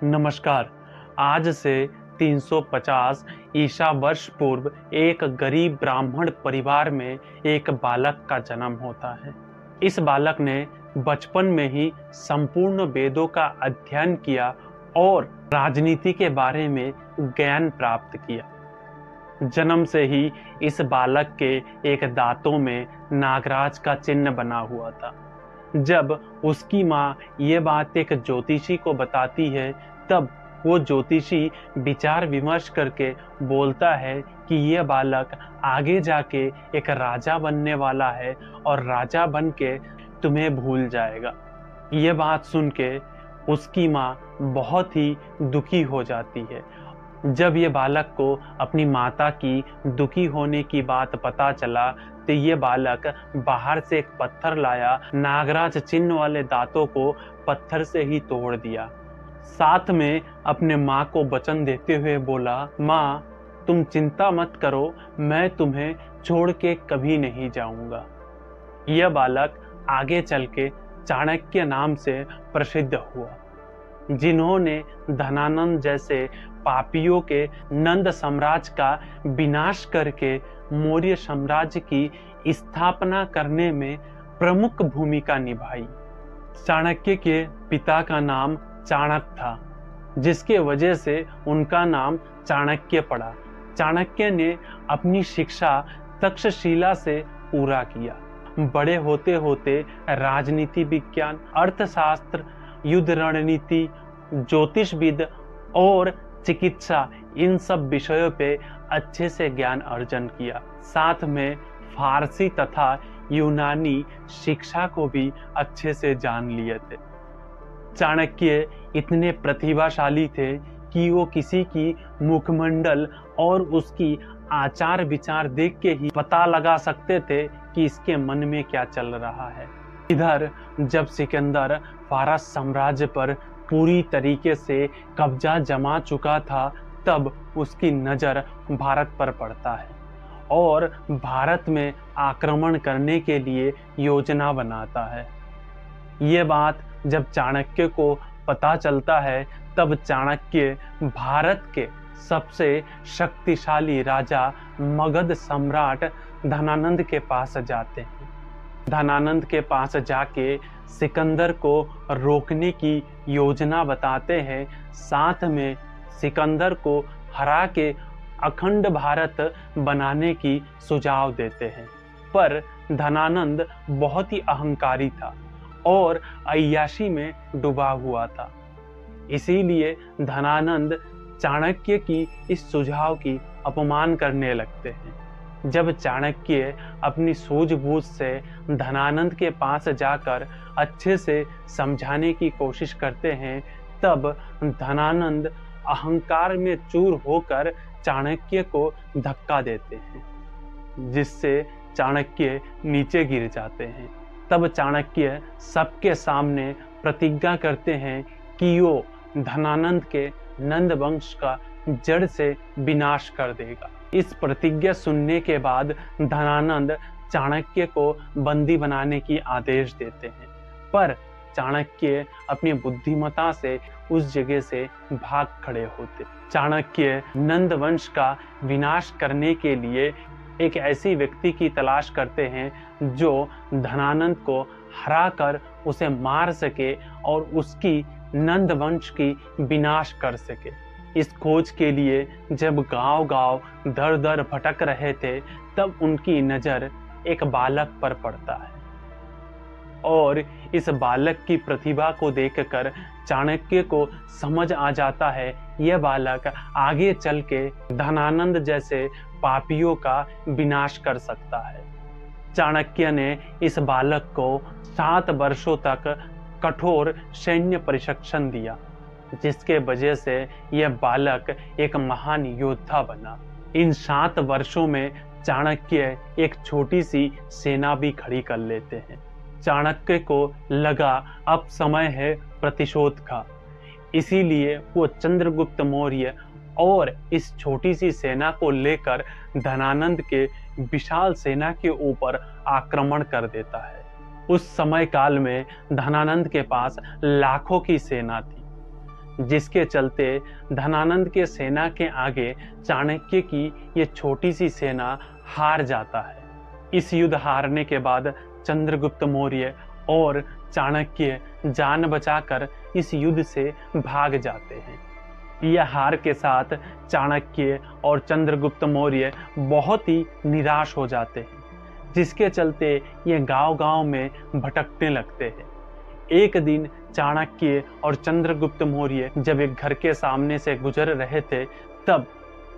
नमस्कार। आज से 350 ईसा वर्ष पूर्व एक गरीब ब्राह्मण परिवार में एक बालक का जन्म होता है। इस बालक ने बचपन में ही संपूर्ण वेदों का अध्ययन किया और राजनीति के बारे में ज्ञान प्राप्त किया। जन्म से ही इस बालक के एक दांतों में नागराज का चिन्ह बना हुआ था। जब उसकी माँ ये बात एक ज्योतिषी को बताती है, तब वो ज्योतिषी विचार विमर्श करके बोलता है कि ये बालक आगे जाके एक राजा बनने वाला है और राजा बन के तुम्हें भूल जाएगा। ये बात सुन के उसकी माँ बहुत ही दुखी हो जाती है। जब ये बालक को अपनी माता की दुखी होने की बात पता चला, तो ये बालक बाहर से एक पत्थर लाया, नागराज चिन्ह वाले दांतों को पत्थर से ही तोड़ दिया। साथ में अपने माँ को वचन देते हुए बोला, माँ तुम चिंता मत करो, मैं तुम्हें छोड़ के कभी नहीं जाऊंगा। यह बालक आगे चल के चाणक्य नाम से प्रसिद्ध हुआ, जिन्होंने धनानंद जैसे पापियों के नंद साम्राज्य का विनाश करके मौर्य साम्राज्य की स्थापना करने में प्रमुख भूमिका निभाई। चाणक्य के पिता का नाम चाणक्य था, जिसके वजह से उनका नाम चाणक्य पड़ा। चाणक्य ने अपनी शिक्षा तक्षशिला से पूरा किया। बड़े होते होते राजनीति विज्ञान, अर्थशास्त्र, युद्ध रणनीति, ज्योतिषविद और चिकित्सा, इन सब विषयों पे अच्छे से ज्ञान अर्जन किया। साथ में फारसी तथा यूनानी शिक्षा को भी अच्छे से जान लिए थे। चाणक्य इतने प्रतिभाशाली थे कि वो किसी की मुखमंडल और उसकी आचार विचार देख के ही पता लगा सकते थे कि इसके मन में क्या चल रहा है। इधर जब सिकंदर फारस साम्राज्य पर पूरी तरीके से कब्जा जमा चुका था, तब उसकी नज़र भारत पर पड़ता है और भारत में आक्रमण करने के लिए योजना बनाता है। ये बात जब चाणक्य को पता चलता है, तब चाणक्य भारत के सबसे शक्तिशाली राजा मगध सम्राट धनानंद के पास जाते हैं। धनानंद के पास जाके सिकंदर को रोकने की योजना बताते हैं। साथ में सिकंदर को हरा के अखंड भारत बनाने की सुझाव देते हैं। पर धनानंद बहुत ही अहंकारी था और अय्याशी में डूबा हुआ था। इसीलिए धनानंद चाणक्य की इस सुझाव की अपमान करने लगते हैं। जब चाणक्य अपनी सूझबूझ से धनानंद के पास जाकर अच्छे से समझाने की कोशिश करते हैं, तब धनानंद अहंकार में चूर होकर चाणक्य को धक्का देते हैं, जिससे चाणक्य नीचे गिर जाते हैं। तब चाणक्य सबके सामने प्रतिज्ञा करते हैं कि वो धनानंद के नंद वंश का जड़ से विनाश कर देगा। इस प्रतिज्ञा सुनने के बाद धनानंद चाणक्य को बंदी बनाने की आदेश देते हैं, पर चाणक्य अपनी बुद्धिमत्ता से उस जगह से भाग खड़े होते। चाणक्य नंद वंश का विनाश करने के लिए एक ऐसी व्यक्ति की तलाश करते हैं जो धनानंद को हरा कर उसे मार सके और उसकी नंद वंश की विनाश कर सके। इस खोज के लिए जब गांव-गांव दर-दर भटक रहे थे, तब उनकी नज़र एक बालक पर पड़ता है और इस बालक की प्रतिभा को देखकर चाणक्य को समझ आ जाता है यह बालक आगे चल के धनानंद जैसे पापियों का विनाश कर सकता है। चाणक्य ने इस बालक को 7 वर्षों तक कठोर सैन्य प्रशिक्षण दिया, जिसके वजह से यह बालक एक महान योद्धा बना। इन 7 वर्षों में चाणक्य एक छोटी सी सेना भी खड़ी कर लेते हैं। चाणक्य को लगा अब समय है प्रतिशोध का, इसीलिए वो चंद्रगुप्त मौर्य और इस छोटी सी सेना को लेकर धनानंद के विशाल सेना के ऊपर आक्रमण कर देता है। उस समय काल में धनानंद के पास लाखों की सेना थी। जिसके चलते धनानंद के सेना के आगे चाणक्य की ये छोटी सी सेना हार जाता है। इस युद्ध हारने के बाद चंद्रगुप्त मौर्य और चाणक्य जान बचाकर इस युद्ध से भाग जाते हैं। यह हार के साथ चाणक्य और चंद्रगुप्त मौर्य बहुत ही निराश हो जाते हैं, जिसके चलते ये गांव-गांव में भटकने लगते हैं। एक दिन चाणक्य और चंद्रगुप्त मौर्य जब एक घर के सामने से गुजर रहे थे, तब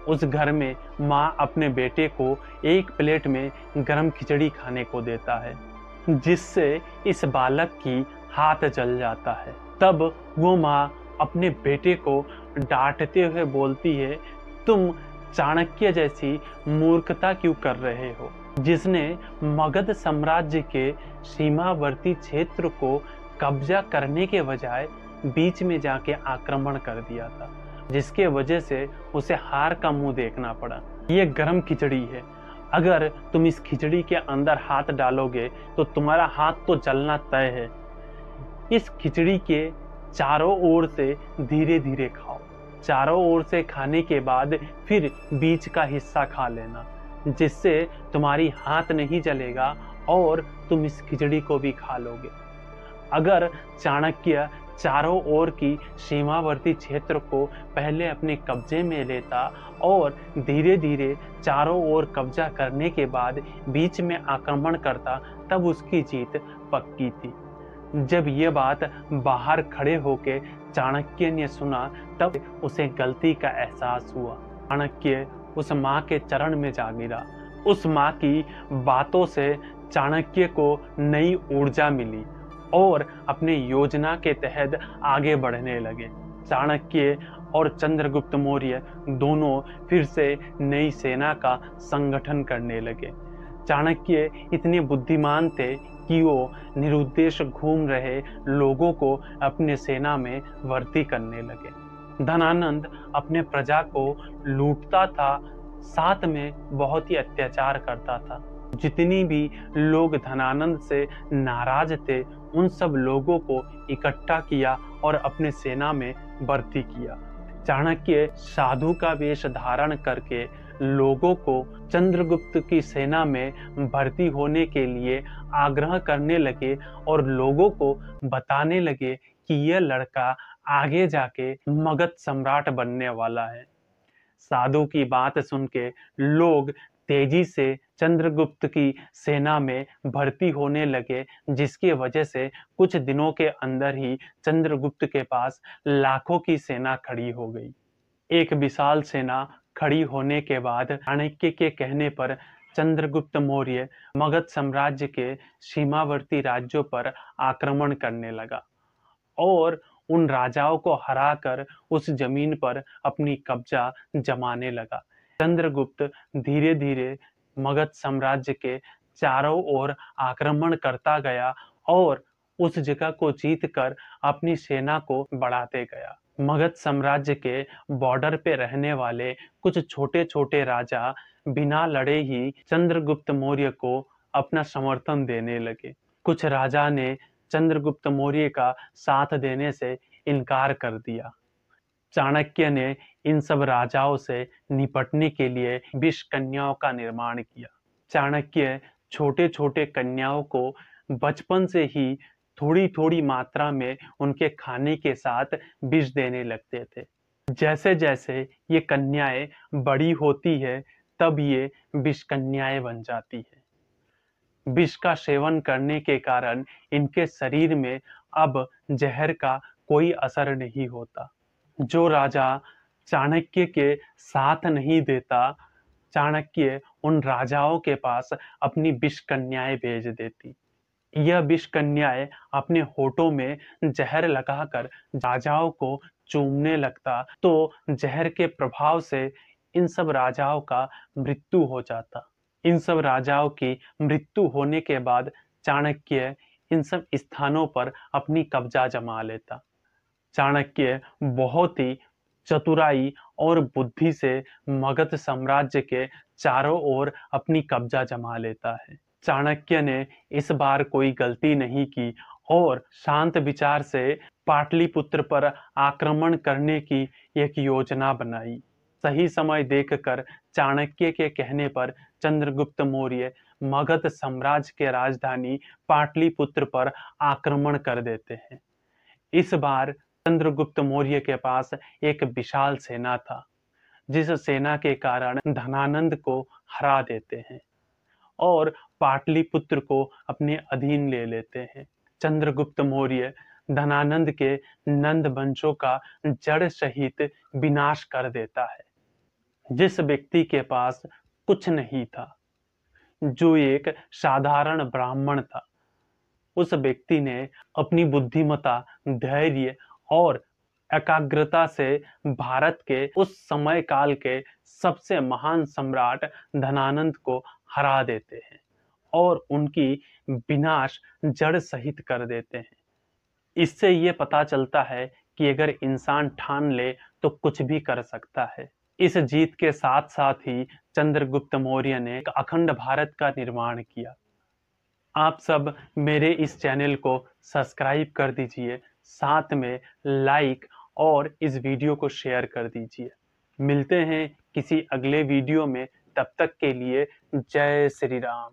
उस घर में माँ अपने बेटे को एक प्लेट में गरम खिचड़ी खाने को देता है, जिससे इस बालक की हाथ जल जाता है। तब वो माँ अपने बेटे को डांटते हुए बोलती है, तुम चाणक्य जैसी मूर्खता क्यों कर रहे हो, जिसने मगध साम्राज्य के सीमावर्ती क्षेत्र को कब्जा करने के बजाय बीच में जाके आक्रमण कर दिया था, जिसके वजह से उसे हार का मुंह देखना पड़ा। ये गरम खिचड़ी है, अगर तुम इस खिचड़ी के अंदर हाथ डालोगे तो तुम्हारा हाथ तो जलना तय है। इस खिचड़ी के चारों ओर से धीरे धीरे खाओ, चारों ओर से खाने के बाद फिर बीच का हिस्सा खा लेना, जिससे तुम्हारी हाथ नहीं जलेगा और तुम इस खिचड़ी को भी खा लोगे। अगर चाणक्य चारों ओर की सीमावर्ती क्षेत्र को पहले अपने कब्जे में लेता और धीरे धीरे चारों ओर कब्जा करने के बाद बीच में आक्रमण करता, तब उसकी जीत पक्की थी। जब ये बात बाहर खड़े होके चाणक्य ने सुना, तब उसे गलती का एहसास हुआ। चाणक्य उस माँ के चरण में जा गिरा। उस माँ की बातों से चाणक्य को नई ऊर्जा मिली और अपने योजना के तहत आगे बढ़ने लगे। चाणक्य और चंद्रगुप्त मौर्य दोनों फिर से नई सेना का संगठन करने लगे। चाणक्य इतने बुद्धिमान थे कि वो निरुद्देश घूम रहे लोगों को अपने सेना में भर्ती करने लगे। धनानंद अपने प्रजा को लूटता था, साथ में बहुत ही अत्याचार करता था। जितनी भी लोग धनानंद से नाराज थे, उन सब लोगों को इकट्ठा किया और अपने सेना में भर्ती किया। चाणक्य साधु का वेश धारण करके लोगों को चंद्रगुप्त की सेना में भर्ती होने के लिए आग्रह करने लगे और लोगों को बताने लगे कि यह लड़का आगे जाके मगध सम्राट बनने वाला है। साधु की बात सुन के लोग तेजी से चंद्रगुप्त की सेना में भर्ती होने लगे, जिसकी वजह से कुछ दिनों के अंदर ही चंद्रगुप्त के पास लाखों की सेना खड़ी हो गई। एक विशाल सेना खड़ी होने के बाद चाणक्य के कहने पर चंद्रगुप्त मौर्य मगध साम्राज्य के सीमावर्ती राज्यों पर आक्रमण करने लगा और उन राजाओं को हराकर उस जमीन पर अपनी कब्जा जमाने लगा। चंद्रगुप्त धीरे धीरे मगध साम्राज्य के चारों ओर आक्रमण करता गया और उस जगह को जीतकर अपनी सेना को बढ़ाते गया। मगध साम्राज्य के बॉर्डर पे रहने वाले कुछ छोटे छोटे राजा बिना लड़े ही चंद्रगुप्त मौर्य को अपना समर्थन देने लगे। कुछ राजा ने चंद्रगुप्त मौर्य का साथ देने से इनकार कर दिया। चाणक्य ने इन सब राजाओं से निपटने के लिए 20 कन्याओं का निर्माण किया। चाणक्य छोटे छोटे कन्याओं को बचपन से ही थोड़ी थोड़ी मात्रा में उनके खाने के साथ विष देने लगते थे। जैसे जैसे ये कन्याएं बड़ी होती है, तब ये विष कन्याएं बन जाती है। विष का सेवन करने के कारण इनके शरीर में अब जहर का कोई असर नहीं होता। जो राजा चाणक्य के साथ नहीं देता, चाणक्य उन राजाओं के पास अपनी विष कन्याएं भेज देती। यह विष कन्याएं अपने होठों में जहर लगाकर राजाओं को चूमने लगता, तो जहर के प्रभाव से इन सब राजाओं का मृत्यु हो जाता। इन सब राजाओं की मृत्यु होने के बाद चाणक्य इन सब स्थानों पर अपनी कब्जा जमा लेता। चाणक्य बहुत ही चतुराई और बुद्धि से मगध साम्राज्य के चारों ओर अपनी कब्जा जमा लेता है। चाणक्य ने इस बार कोई गलती नहीं की और शांत विचार से पाटलिपुत्र पर आक्रमण करने की एक योजना बनाई। सही समय देखकर चाणक्य के कहने पर चंद्रगुप्त मौर्य मगध साम्राज्य के राजधानी पाटलिपुत्र पर आक्रमण कर देते हैं। इस बार चंद्रगुप्त मौर्य के पास एक विशाल सेना था, जिस सेना के कारण धनानंद को हरा देते हैं और पाटलिपुत्र को अपने अधीन ले लेते हैं। चंद्रगुप्त मौर्य धनानंद के नंद वंशों का जड़ सहित विनाश कर देता है। जिस व्यक्ति के पास कुछ नहीं था, जो एक साधारण ब्राह्मण था, उस व्यक्ति ने अपनी बुद्धिमत्ता, धैर्य और एकाग्रता से भारत के उस समय काल के सबसे महान सम्राट धनानंद को हरा देते हैं और उनकी विनाश जड़ सहित कर देते हैं। इससे ये पता चलता है कि अगर इंसान ठान ले तो कुछ भी कर सकता है। इस जीत के साथ साथ ही चंद्रगुप्त मौर्य ने एक अखंड भारत का निर्माण किया। आप सब मेरे इस चैनल को सब्सक्राइब कर दीजिए, साथ में लाइक और इस वीडियो को शेयर कर दीजिए। मिलते हैं किसी अगले वीडियो में, तब तक के लिए जय श्री राम।